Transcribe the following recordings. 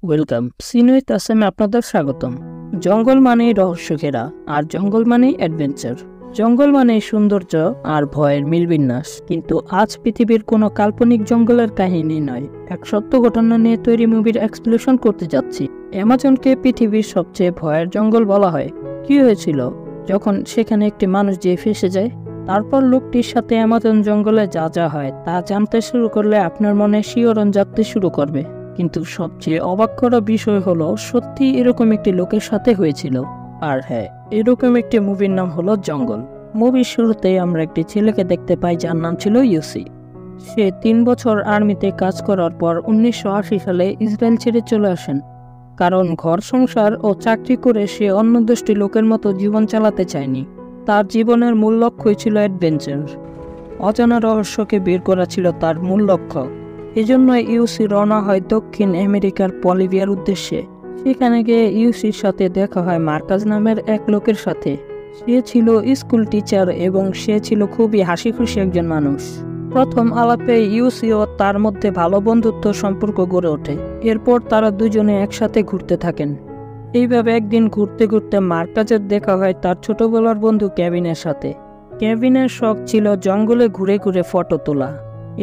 Welcome সিনুইত আসামে আপনাদের স্বাগতম। জঙ্গল মানেই রহস্য ঘেরা, আর জঙ্গল মানেই অ্যাডভেঞ্চার। জঙ্গল মানেই সৌন্দর্য আর ভয়ের মিলবিন্যাস। কিন্তু আজ পৃথিবীর কোনো কাল্পনিক জঙ্গলের কাহিনী নয়, এক সত্য ঘটনা নিয়ে তৈরি মুভির এক্সপ্লোরেশন করতে যাচ্ছি। অ্যামাজনকে পৃথিবীর সবচেয়ে ভয়ের জঙ্গল বলা হয়। কি হয়েছিল যখন সেখানে একটি মানুষ যেয়ে ফেসে যায়? তারপর লোকটির সাথে অ্যামাজন জঙ্গলে যা যা হয় তা জানতে শুরু করলে আপনার মনে শিহরণ জাগতে শুরু করবে। কিন্তু সবচেয়ে অবাক করা বিষয় হলো, সত্যি এরকম একটি লোকের সাথে হয়েছিল। আর হ্যাঁ, এরকম একটি মুভির নাম হলো জঙ্গল। মুভির শুরুতেই আমরা একটি ছেলেকে দেখতে পাই যার নাম ছিল ইউসি। সে 3 বছর আর্মিতে কাজ করার পর 1980 সালে ইসরায়েল ছেড়ে চলে আসেন, কারণ ঘর সংসার ও চাকরি করে সে অন্য দেশটি লোকের মতো জীবন চালাতে চায়নি। তার জীবনের মূল লক্ষ্যই ছিল অ্যাডভেঞ্চার। অজানা রহস্যকে বের করা ছিল তার মূল লক্ষ্য। এজন্য ইউসি রওনা হয় দক্ষিণ আমেরিকার বলিভিয়ার উদ্দেশ্যে। সেখানে গিয়ে ইউসির সাথে দেখা হয় মার্কাস নামের এক লোকের সাথে। সে ছিল স্কুল টিচার এবং সে ছিল খুবই হাসি খুশি একজন মানুষ। প্রথম আলাপে ইউসি ও তার মধ্যে ভালো বন্ধুত্ব সম্পর্ক গড়ে ওঠে। এরপর তারা দুজনে একসাথে ঘুরতে থাকেন। এইভাবে একদিন ঘুরতে ঘুরতে মার্কাসের দেখা হয় তার ছোটবেলার বন্ধু কেভিনের সাথে। কেভিনের শখ ছিল জঙ্গলে ঘুরে ঘুরে ফটো তোলা।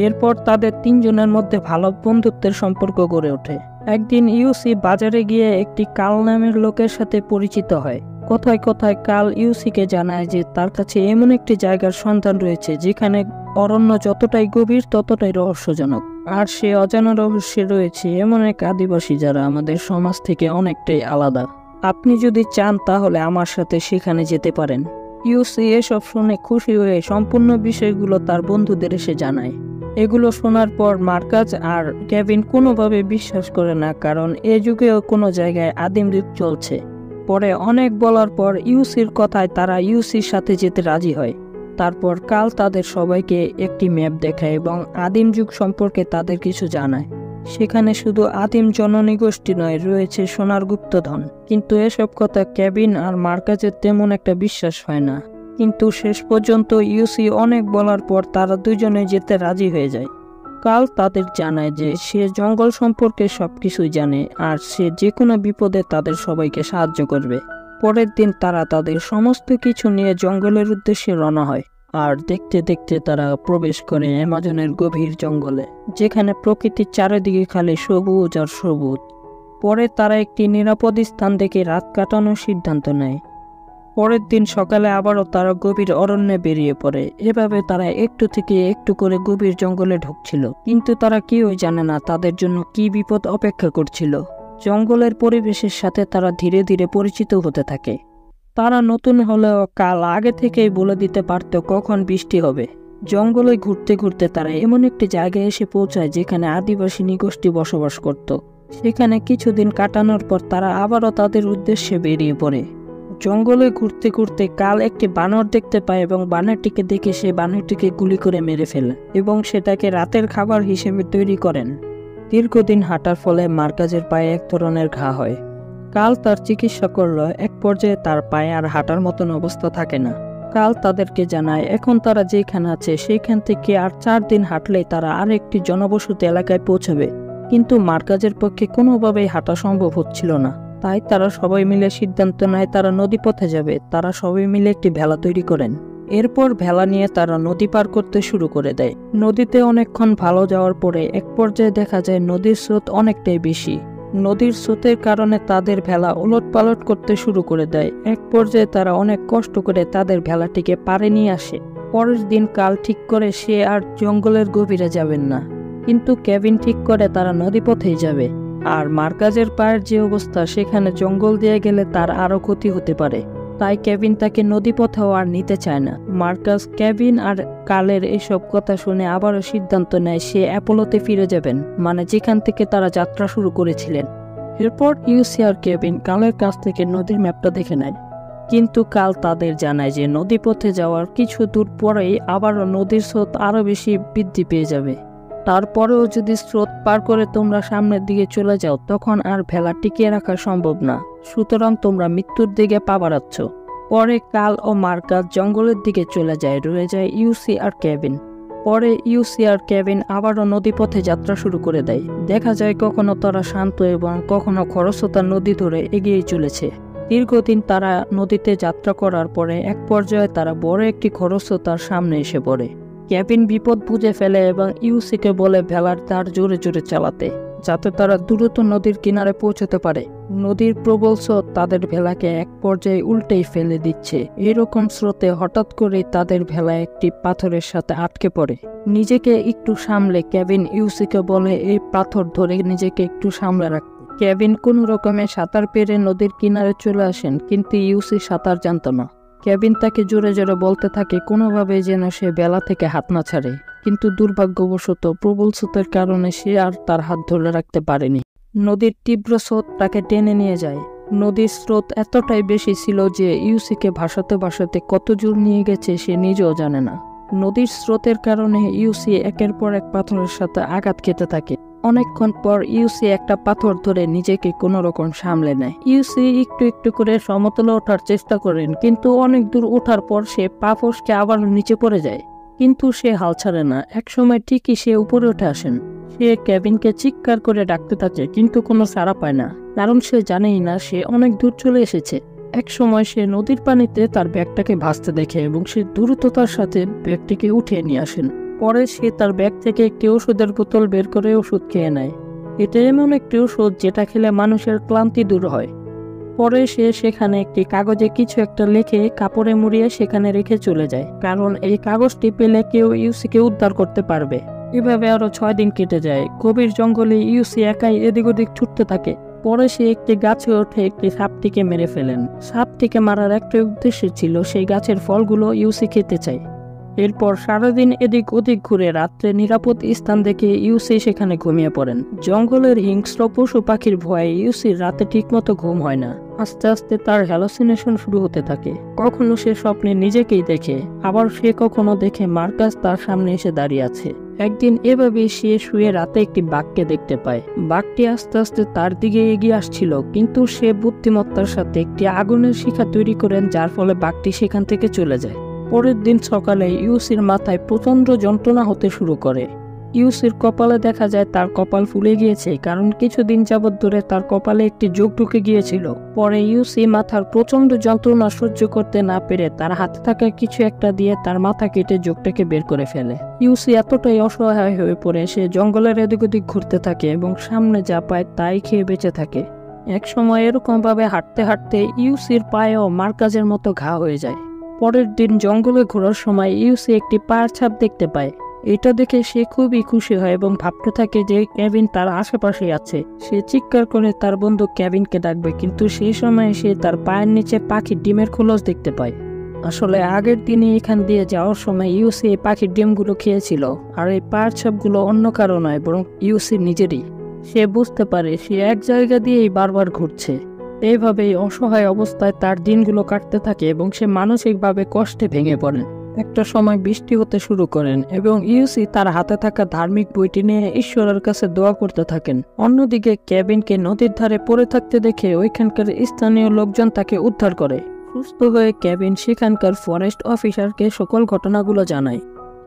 এরপর তাদের 3 জনের মধ্যে ভালো বন্ধুত্বের সম্পর্ক গড়ে ওঠে। একদিন ইউসি বাজারে গিয়ে একটি কাল নামের লোকের সাথে পরিচিত হয়। কথায় কথায় কাল ইউসিকে জানায় যে তার কাছে এমন একটি জায়গার সন্ধান রয়েছে যেখানে অরণ্য যতটাই গভীর ততটাই রহস্যজনক। আর সে অজানা রহস্যে রয়েছে এমন এক আদিবাসী যারা আমাদের সমাজ থেকে অনেকটাই আলাদা। আপনি যদি চান তাহলে আমার সাথে সেখানে যেতে পারেন। ইউসি এসব শুনে খুশি হয়ে সম্পূর্ণ বিষয়গুলো তার বন্ধুদের এসে জানায়। এগুলো শোনার পর মার্কাস আর কেভিন কোনোভাবে বিশ্বাস করে না, কারণ এ যুগেও কোনো জায়গায় আদিম যুগ চলছে। পরে অনেক বলার পর ইউসির কথায় তারা ইউসির সাথে যেতে রাজি হয়। তারপর কাল তাদের সবাইকে একটি ম্যাপ দেখায় এবং আদিম যুগ সম্পর্কে তাদের কিছু জানায়। সেখানে শুধু আদিম জননী গোষ্ঠী নয়, রয়েছে সোনার গুপ্তধন। কিন্তু এসব কথা কেভিন আর মার্কাসের তেমন একটা বিশ্বাস হয় না। কিন্তু শেষ পর্যন্ত ইউসি অনেক বলার পর তারা দুজনে যেতে রাজি হয়ে যায়। কাল তাদের জানায় যে সে জঙ্গল সম্পর্কে সবকিছুই জানে আর সে যে কোনো বিপদে তাদের সবাইকে সাহায্য করবে। পরের দিন তারা তাদের সমস্ত কিছু নিয়ে জঙ্গলের উদ্দেশ্যে রওনা হয়। আর দেখতে দেখতে তারা প্রবেশ করে অ্যামাজনের গভীর জঙ্গলে, যেখানে প্রকৃতির চারিদিকে খালি সবুজ আর সবুজ। পরে তারা একটি নিরাপদ স্থান দেখে রাত কাটানোর সিদ্ধান্ত নেয়। পরের দিন সকালে আবারও তারা গভীর অরণ্যে বেরিয়ে পড়ে। এভাবে তারা একটু থেকে একটু করে গভীর জঙ্গলে ঢুকছিল, কিন্তু তারা কেউই জানে না তাদের জন্য কি বিপদ অপেক্ষা করছিল। জঙ্গলের পরিবেশের সাথে তারা ধীরে ধীরে পরিচিত হতে থাকে। তারা নতুন হলেও কাল আগে থেকেই বলে দিতে পারত কখন বৃষ্টি হবে। জঙ্গলে ঘুরতে ঘুরতে তারা এমন একটি জায়গায় এসে পৌঁছায় যেখানে আদিবাসী নৃগোষ্ঠী বসবাস করত। সেখানে কিছুদিন কাটানোর পর তারা আবারও তাদের উদ্দেশ্যে বেরিয়ে পড়ে। জঙ্গলে ঘুরতে ঘুরতে কাল একটি বানর দেখতে পায় এবং বানরটিকে দেখে সে বানরটিকে গুলি করে মেরে ফেলে এবং সেটাকে রাতের খাবার হিসেবে তৈরি করেন। দীর্ঘদিন হাঁটার ফলে মার্কাসের পায়ে এক ধরনের ঘা হয়। কাল তার চিকিৎসা করল। এক পর্যায়ে তার পায়ে আর হাঁটার মতন অবস্থা থাকে না। কাল তাদেরকে জানায় এখন তারা যেখানে আছে সেইখান থেকে আর 4 দিন হাঁটলেই তারা আর একটি জনবসতি এলাকায় পৌঁছাবে। কিন্তু মার্কাসের পক্ষে কোনোভাবেই হাঁটা সম্ভব হচ্ছিল না। তাই তারা সবাই মিলে সিদ্ধান্ত নেয় তারা নদীপথে যাবে। তারা সবাই মিলে একটি ভেলা তৈরি করেন। এরপর ভেলা নিয়ে তারা নদী পার করতে শুরু করে দেয়। নদীতে অনেকক্ষণ ভালো যাওয়ার পরে এক পর্যায়ে দেখা যায় নদীর স্রোত অনেকটাই বেশি। নদীর স্রোতের কারণে তাদের ভেলা ওলট পালট করতে শুরু করে দেয়। এক পর্যায়ে তারা অনেক কষ্ট করে তাদের ভেলাটিকে পাড়ে নিয়ে আসে। পরের দিন কাল ঠিক করে সে আর জঙ্গলের গভীরে যাবেন না, কিন্তু কেভিন ঠিক করে তারা নদীপথেই যাবে। আর মার্কাসের পায়ের যে অবস্থা, সেখানে জঙ্গল দিয়ে গেলে তার আরো ক্ষতি হতে পারে। তাই কেভিন তাকে নদীপথেও আর নিতে চায় না। মার্কাস, কেভিন আর কালের এসব কথা শুনে আবারও সিদ্ধান্ত নেয় সে অ্যাপোলোতে ফিরে যাবেন, মানে যেখান থেকে তারা যাত্রা শুরু করেছিলেন। এরপর ইউসি আর কেভিন কালের কাছ থেকে নদীর ম্যাপটা দেখে নেয়। কিন্তু কাল তাদের জানায় যে নদীপথে যাওয়ার কিছু দূর পরেই আবারও নদীর স্রোত আরো বেশি বৃদ্ধি পেয়ে যাবে। তারপরেও যদি স্রোত পার করে তোমরা সামনের দিকে চলে যাও তখন আর ভেলা টিকিয়ে রাখা সম্ভব না, সুতরাং তোমরা মৃত্যুর দিকে পা বাড়াচ্ছ। পরে কাল ও মার্কাস জঙ্গলের দিকে চলে যায়। রয়ে যায় ইউসি আর কেভিন। পরে ইউসি আর কেভিন আবারও নদীপথে যাত্রা শুরু করে দেয়। দেখা যায় কখনো তারা শান্ত এবং কখনো খরস্রোতা নদী ধরে এগিয়ে চলেছে। দীর্ঘদিন তারা নদীতে যাত্রা করার পরে এক পর্যায়ে তারা বড় একটি খরস্রোতার সামনে এসে পড়ে। কেভিন বিপদ বুঝে ফেলে এবং ইউসিকে বলে ভেলার তার জোরে জোরে চালাতে, যাতে তারা দ্রুত নদীর কিনারে পৌঁছতে পারে। নদীর প্রবল স্রোত তাদের ভেলাকে এক পর্যায়ে উল্টেই ফেলে দিচ্ছে। এরকম স্রোতে হঠাৎ করে তাদের ভেলা একটি পাথরের সাথে আটকে পড়ে। নিজেকে একটু সামলে কেভিন ইউসিকে বলে এই পাথর ধরে নিজেকে একটু সামলে রাখতে। কেভিন কোনো রকমে সাঁতার পেরে নদীর কিনারে চলে আসেন, কিন্তু ইউসি সাঁতার জানত না। কেভিন তাকে জোরে জোরে বলতে থাকে কোনোভাবে যেন সে ভেলা থেকে হাত না ছাড়ে, কিন্তু দুর্ভাগ্যবশত প্রবল স্রোতের কারণে সে আর তার হাত ধরে রাখতে পারেনি। নদীর তীব্র স্রোত তাকে টেনে নিয়ে যায়। নদীর স্রোত এতটাই বেশি ছিল যে ইউসিকে ভাসাতে ভাসাতে কত জোর নিয়ে গেছে সে নিজেও জানে না। নদীর স্রোতের কারণে ইউসি একের পর এক পাথরের সাথে আঘাত খেতে থাকে। অনেকক্ষণ পর ইউসি একটা পাথর ধরে নিজেকে কোনো রকম সামলে নেয়। ইউসি একটু একটু করে সমতলে ওঠার চেষ্টা করেন, কিন্তু অনেক দূর ওঠার পর সে পা ফসকে আবার নিচে পড়ে যায়। কিন্তু সে হাল ছাড়ে না। একসময় ঠিকই সে উপরে উঠে আসেন। সে কেভিনকে চিৎকার করে ডাকতে থাকে, কিন্তু কোনো সাড়া পায় না, কারণ সে জানেই না সে অনেক দূর চলে এসেছে। এক সময় সে নদীর পানিতে তার ব্যাগটাকে ভাসতে দেখে এবং সে দ্রুততার সাথে ব্যাগটিকে উঠিয়ে নিয়ে আসেন। পরে সে তার ব্যাগ থেকে একটি ওষুধের বোতল বের করে ওষুধ খেয়ে নেয়। এটা এমন একটি ওষুধ যেটা খেলে মানুষের ক্লান্তি দূর হয়। পরে সে সেখানে একটি কাগজে কিছু একটা লিখে কাপড়ে মুড়িয়ে সেখানে রেখে চলে যায়, কারণ এই কাগজটি পেলে কেউ ইউসিকে উদ্ধার করতে পারবে। এভাবে আরো 6 দিন কেটে যায়। গভীর জঙ্গলে ইউসি একাই এদিক ওদিক ছুটতে থাকে। পরে সে একটি গাছে উঠে একটি সাপটিকে মেরে ফেলেন। সাপটিকে মারার একটা উদ্দেশ্য ছিল সেই গাছের ফলগুলো ইউসি খেতে চায়। এরপর সারাদিন এদিক ওদিক ঘুরে রাত্রে নিরাপদ স্থান দেখে ইউসি সেখানে ঘুমিয়ে পড়েন। জঙ্গলের হিংস্র পশু পাখির ভয়ে ইউসির রাতে ঠিকমতো ঘুম হয় না। আস্তে আস্তে তার হ্যালোসিনেশন শুরু হতে থাকে। কখনো সে স্বপ্নে নিজেকেই দেখে, আবার সে কখনো দেখে মার্কাস তার সামনে এসে দাঁড়িয়ে আছে। একদিন এভাবেই সে শুয়ে রাতে একটি বাঘকে দেখতে পায়। বাঘটি আস্তে আস্তে তার দিকে এগিয়ে আসছিল, কিন্তু সে বুদ্ধিমত্তার সাথে একটি আগুনের শিখা তৈরি করেন, যার ফলে বাঘটি সেখান থেকে চলে যায়। পরের দিন সকালে ইউসির মাথায় প্রচন্ড যন্ত্রণা হতে শুরু করে। ইউসির কপালে দেখা যায় তার কপাল ফুলে গিয়েছে, কারণ কিছুদিন যাবৎ ধরে তার কপালে একটি যোগ ঢুকে গিয়েছিল। পরে ইউসি মাথার প্রচন্ড যন্ত্রণা সহ্য করতে না পেরে তার হাতে থাকা কিছু একটা দিয়ে তার মাথা কেটে যোগটাকে বের করে ফেলে। ইউসি এতটাই অসহায় হয়ে পড়ে সে জঙ্গলের এদিক ওদিক ঘুরতে থাকে এবং সামনে যা পায় তাই খেয়ে বেঁচে থাকে। এক সময় এরকম ভাবে হাঁটতে হাঁটতে ইউসির পায়েও মার্কাজের মতো ঘা হয়ে যায়। পরের দিন জঙ্গলে ঘোরার সময় ইউসি একটি পায়ের ছাপ দেখতে পায়। এটা দেখে সে খুবই খুশি হয় এবং ভাবতে থাকে যে কেভিন তার আশেপাশে আছে। সে চিৎকার করে তার বন্ধু কেভিনকে ডাকবে, কিন্তু সেই সময় সে তার পায়ের নিচে পাখির ডিমের খোলস দেখতে পায়। আসলে আগের দিনে এখান দিয়ে যাওয়ার সময় ইউসি এই পাখির ডিমগুলো খেয়েছিল, আর এই পায়ের ছাপগুলো অন্য কারো নয়, বরং ইউসি নিজেরই। সে বুঝতে পারে সে এক জায়গা দিয়েই বারবার ঘুরছে। এইভাবেই অসহায় অবস্থায় তার দিনগুলো কাটতে থাকে এবং সে মানসিকভাবে কষ্টে ভেঙে পড়েন। একটা সময় বৃষ্টি হতে শুরু করেন এবং ইউসি তার হাতে থাকা ধার্মিক বইটি নিয়ে ঈশ্বরের কাছে দোয়া করতে থাকেন। অন্যদিকে কেভিনকে নদীর ধারে পড়ে থাকতে দেখে ওইখানকার স্থানীয় লোকজন তাকে উদ্ধার করে। সুস্থ হয়ে কেভিন সেখানকার ফরেস্ট অফিসারকে সকল ঘটনাগুলো জানায়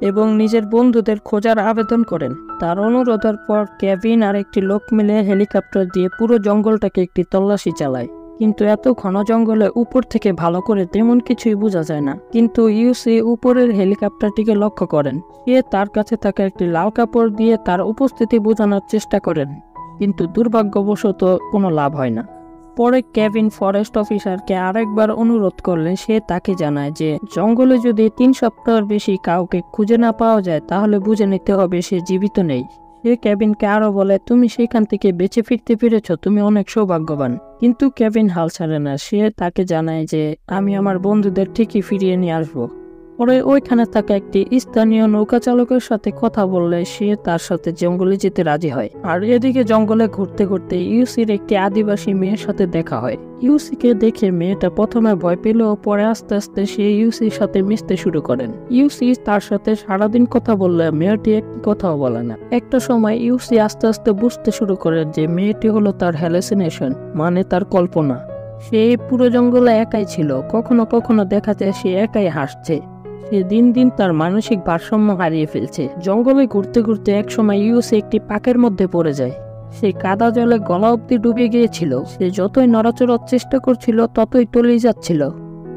এবং নিজের বন্ধুদের খোঁজার আবেদন করেন। তার অনুরোধের পর কেভিন আর একটি লোক মিলে হেলিকপ্টার দিয়ে পুরো জঙ্গলটাকে একটি তল্লাশি চালায়। কিন্তু এত ঘন জঙ্গলে উপর থেকে ভালো করে তেমন কিছুই বোঝা যায় না। কিন্তু ইউসি উপরের হেলিকপ্টারটিকে লক্ষ্য করেন। সে তার কাছে থাকা একটি লাল কাপড় দিয়ে তার উপস্থিতি বোঝানোর চেষ্টা করেন, কিন্তু দুর্ভাগ্যবশত কোনো লাভ হয় না। পরে কেভিন ফরেস্ট অফিসারকে আরেকবার অনুরোধ করলে সে তাকে জানায় যে জঙ্গলে যদি 3 সপ্তাহের বেশি কাউকে খুঁজে না পাওয়া যায় তাহলে বুঝে নিতে হবে সে জীবিত নেই। সে কেভিনকে আরো বলে, তুমি সেখান থেকে বেঁচে ফিরতে পেরেছ, তুমি অনেক সৌভাগ্যবান। কিন্তু কেভিন হাল ছাড়ে না। সে তাকে জানায় যে আমি আমার বন্ধুদের ঠিকই ফিরিয়ে নিয়ে আসবো। পরে ওইখানে থাকা একটি স্থানীয় নৌকা চালকের সাথে কথা বললে সে তার সাথে জঙ্গলে যেতে রাজি হয়। আর এদিকে জঙ্গলে ঘুরতে ঘুরতে ইউসির একটি আদিবাসী মেয়ের সাথে দেখা হয়। ইউসিকে দেখে মেয়েটা প্রথমে ভয় পেলেও পরে আস্তে আস্তে সে ইউসির সাথে মিশতে শুরু করেন। ইউসি তার সাথে সারাদিন কথা বললে মেয়েটি একটি কথাও বলে না। একটা সময় ইউসি আস্তে আস্তে বুঝতে শুরু করে যে মেয়েটি হলো তার হ্যালুসিনেশন, মানে তার কল্পনা। সে পুরো জঙ্গলে একাই ছিল। কখনো কখনো দেখা যায় সে একাই হাসছে। সে দিন দিন তার মানসিক ভারসাম্য হারিয়ে ফেলছে। জঙ্গলে ঘুরতে ঘুরতে একসময় ইউসি একটি পাকের মধ্যে পড়ে যায়। সে কাদা জলে গলা অব্দি ডুবে গিয়েছিল। সে যতই নড়াচড়ার চেষ্টা করছিল ততই তলিয়ে যাচ্ছিল।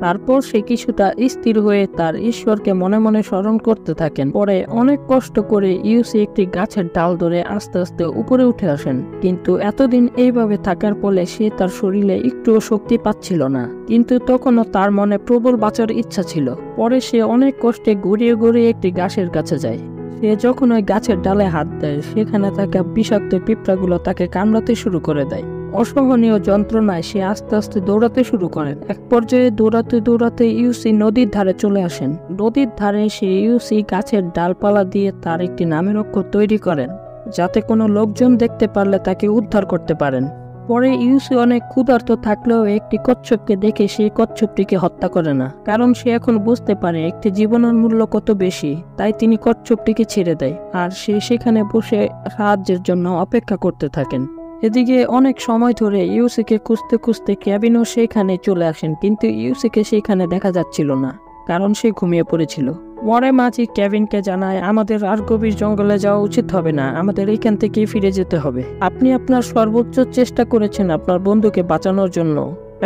তারপর সে কিছুটা স্থির হয়ে তার ঈশ্বরকে মনে মনে স্মরণ করতে থাকেন। পরে অনেক কষ্ট করে ইউসি একটি গাছের ডাল ধরে আস্তে আস্তে উপরে উঠে আসেন। কিন্তু এতদিন এইভাবে থাকার ফলে সে তার শরীরে একটুও শক্তি পাচ্ছিল না। কিন্তু তখনও তার মনে প্রবল বাঁচার ইচ্ছা ছিল। পরে সে অনেক কষ্টে গড়িয়ে গড়িয়ে একটি গাছের কাছে যায়। সে যখন ওই গাছের ডালে হাত দেয়, সেখানে থাকা বিষাক্ত পিঁপড়াগুলো তাকে কামড়াতে শুরু করে দেয়। অসহনীয় যন্ত্রণায় সে আস্তে আস্তে দৌড়াতে শুরু করেন। এক পর্যায়ে দৌড়াতে দৌড়াতে ইউসি নদীর ধারে চলে আসেন। নদীর ধারে সে ইউসি গাছের ডালপালা দিয়ে তার একটি নামের অক্ষর তৈরি করেন, যাতে কোনো লোকজন দেখতে পারলে তাকে উদ্ধার করতে পারেন। পরে ইউসি অনেক ক্ষুধার্ত থাকলেও একটি কচ্ছপকে দেখে সেই কচ্ছপটিকে হত্যা করে না, কারণ সে এখন বুঝতে পারে একটি জীবনের মূল্য কত বেশি। তাই তিনি কচ্ছপটিকে ছেড়ে দেয় আর সে সেখানে বসে সাহায্যের জন্য অপেক্ষা করতে থাকেন। এদিকে অনেক সময় ধরে ইউসিকে খুঁজতে খুঁজতে কেভিনও সেখানে চলে আসেন, কিন্তু ইউসিকে সেখানে দেখা যাচ্ছিল না, কারণ সে ঘুমিয়ে পড়েছিল। পরে মাঝি কেভিনকে জানায়, আমাদের আর গভীর জঙ্গলে যাওয়া উচিত হবে না, আমাদের এখান থেকেই ফিরে যেতে হবে। আপনি আপনার সর্বোচ্চ চেষ্টা করেছেন আপনার বন্ধুকে বাঁচানোর জন্য,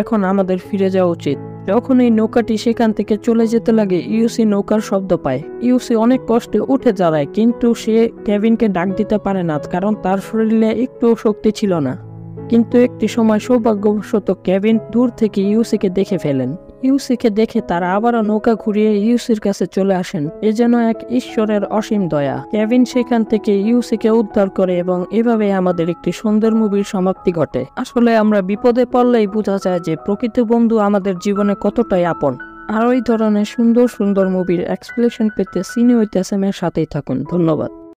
এখন আমাদের ফিরে যাওয়া উচিত। যখন এই নৌকাটি সেখান থেকে চলে যেতে লাগে, ইউসি নৌকার শব্দ পায়। ইউসি অনেক কষ্টে উঠে দাঁড়ায়, কিন্তু সে কেভিনকে ডাক দিতে পারে না, কারণ তার শরীরে একটু শক্তি ছিল না। কিন্তু একটি সময় সৌভাগ্যবশত কেভিন দূর থেকে ইউসিকে দেখে ফেলেন। ইউসিকে দেখে তারা আবারও নৌকা ঘুরিয়ে ইউসির কাছে চলে আসেন। এ যেন এক ঈশ্বরের অসীম দয়া। কেভিন সেখান থেকে ইউসিকে উদ্ধার করে এবং এভাবে আমাদের একটি সুন্দর মুভির সমাপ্তি ঘটে। আসলে আমরা বিপদে পড়লেই বোঝা যায় যে প্রকৃত বন্ধু আমাদের জীবনে কতটাই আপন। আর ওই ধরনের সুন্দর সুন্দর মুভির এক্সপ্লেনেশন পেতে সিনে উইথ এসএম এর সাথেই থাকুন। ধন্যবাদ।